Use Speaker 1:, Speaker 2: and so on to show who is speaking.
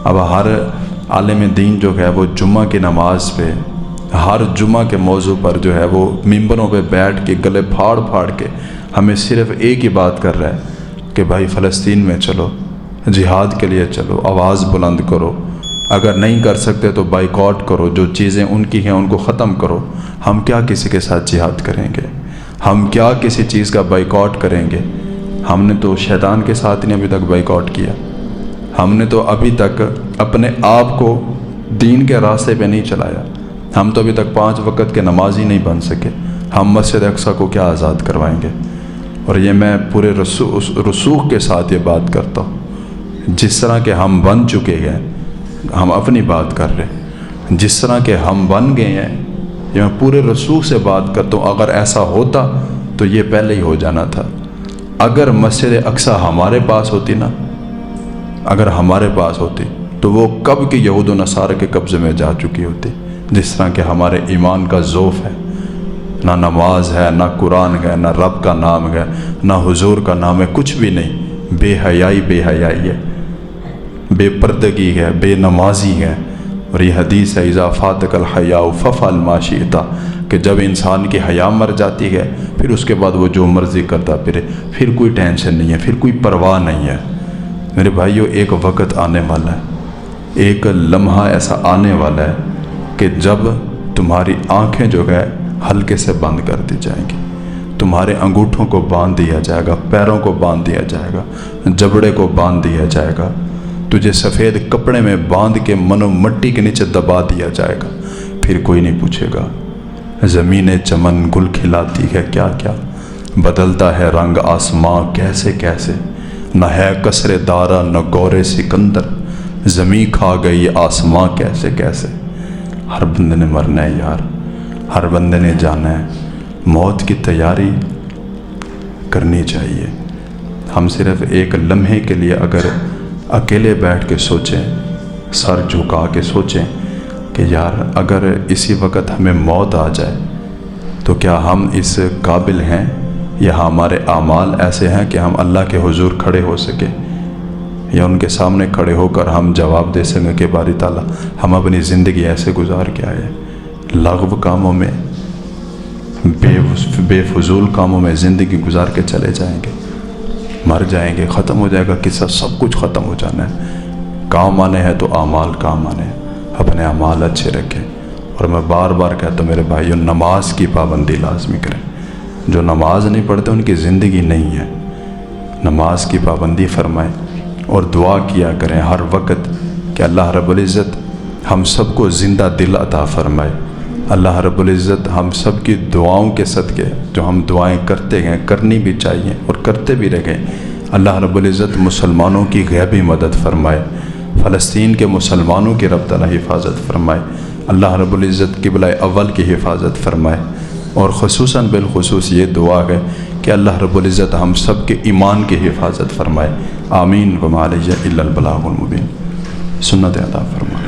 Speaker 1: اب ہر عالم دین جو ہے وہ جمعہ کی نماز پہ ہر جمعہ کے موضوع پر جو ہے وہ ممبروں پہ بیٹھ کے گلے پھاڑ پھاڑ کے ہمیں صرف ایک ہی بات کر رہا ہے کہ بھائی فلسطین میں چلو، جہاد کے لیے چلو، آواز بلند کرو، اگر نہیں کر سکتے تو بائیکاٹ کرو، جو چیزیں ان کی ہیں ان کو ختم کرو۔ ہم کیا کسی کے ساتھ جہاد کریں گے؟ ہم کیا کسی چیز کا بائیکاٹ کریں گے؟ ہم نے تو شیطان کے ساتھ نہیں ابھی تک بائیکاٹ کیا، ہم نے تو ابھی تک اپنے آپ کو دین کے راستے پہ نہیں چلایا، ہم تو ابھی تک 5 وقت کے نمازی نہیں بن سکے، ہم مسجد اقصیٰ کو کیا آزاد کروائیں گے؟ اور یہ میں پورے رسوخ کے ساتھ یہ بات کرتا ہوں، جس طرح کہ ہم بن چکے ہیں، ہم اپنی بات کر رہے ہیں، جس طرح کہ ہم بن گئے ہیں یہ میں پورے رسوخ سے بات کرتا ہوں۔ اگر ایسا ہوتا تو یہ پہلے ہی ہو جانا تھا۔ اگر مسجد اقصیٰ ہمارے پاس ہوتی نا، اگر ہمارے پاس ہوتی تو وہ کب کے یہود و نصارہ کے قبضے میں جا چکی ہوتی۔ جس طرح کہ ہمارے ایمان کا ذوف ہے، نہ نماز ہے، نہ قرآن ہے، نہ رب کا نام ہے، نہ حضور کا نام ہے، کچھ بھی نہیں، بے حیائی ہے، بے پردگی ہے، بے نمازی ہے۔ اور یہ حدیث ہے اذا فاتک الحیاء فافعل ما شئت، کہ جب انسان کی حیا مر جاتی ہے پھر اس کے بعد وہ جو مرضی کرتا پھرے، پھر کوئی ٹینشن نہیں ہے، پھر کوئی پرواہ نہیں ہے۔ میرے بھائیو، ایک وقت آنے والا ہے، ایک لمحہ ایسا آنے والا ہے کہ جب تمہاری آنکھیں جو ہے ہلکے سے بند کر دی جائیں گی، تمہارے انگوٹھوں کو باندھ دیا جائے گا، پیروں کو باندھ دیا جائے گا، جبڑے کو باندھ دیا جائے گا، تجھے سفید کپڑے میں باندھ کے منو مٹی کے نیچے دبا دیا جائے گا، پھر کوئی نہیں پوچھے گا۔ زمین چمن گل کھلاتی ہے کیا کیا، بدلتا ہے رنگ آسماں کیسے کیسے، نہ ہے قصر دارا نہ گور سکندر، زمین کھا گئی آسماں کیسے کیسے۔ ہر بندے نے مرنا ہے یار، ہر بندے نے جانا ہے، موت کی تیاری کرنی چاہیے۔ ہم صرف ایک لمحے کے لیے اگر اکیلے بیٹھ کے سوچیں، سر جھکا کے سوچیں کہ یار اگر اسی وقت ہمیں موت آ جائے تو کیا ہم اس قابل ہیں یا ہمارے اعمال ایسے ہیں کہ ہم اللہ کے حضور کھڑے ہو سکے، یا ان کے سامنے کھڑے ہو کر ہم جواب دے سکیں کہ باری تعالیٰ ہم اپنی زندگی ایسے گزار کے آئے، لغو کاموں میں، بے فضول کاموں میں زندگی گزار کے چلے جائیں گے، مر جائیں گے، ختم ہو جائے گا قصہ، سب کچھ ختم ہو جانا ہے۔ کام آنے ہیں تو اعمال کام آنے ہیں، اپنے اعمال اچھے رکھیں۔ اور میں بار بار کہتا ہوں میرے بھائیوں، نماز کی پابندی لازمی کریں۔ جو نماز نہیں پڑھتے ان کی زندگی نہیں ہے، نماز کی پابندی فرمائیں اور دعا کیا کریں ہر وقت کہ اللہ رب العزت ہم سب کو زندہ دل عطا فرمائے۔ اللہ رب العزت ہم سب کی دعاؤں کے صدقے جو ہم دعائیں کرتے ہیں، کرنی بھی چاہیے اور کرتے بھی رہیں، اللہ رب العزت مسلمانوں کی غیبی مدد فرمائے، فلسطین کے مسلمانوں کی رب تعالیٰ حفاظت فرمائے، اللہ رب العزت قبلہ اول کی حفاظت فرمائے۔ اور خصوصاً بالخصوص یہ دعا ہے کہ اللہ رب العزت ہم سب کے ایمان کی حفاظت فرمائے۔ آمین وما علیہ الا البلاغ المبین۔ سنت عطا فرمائے۔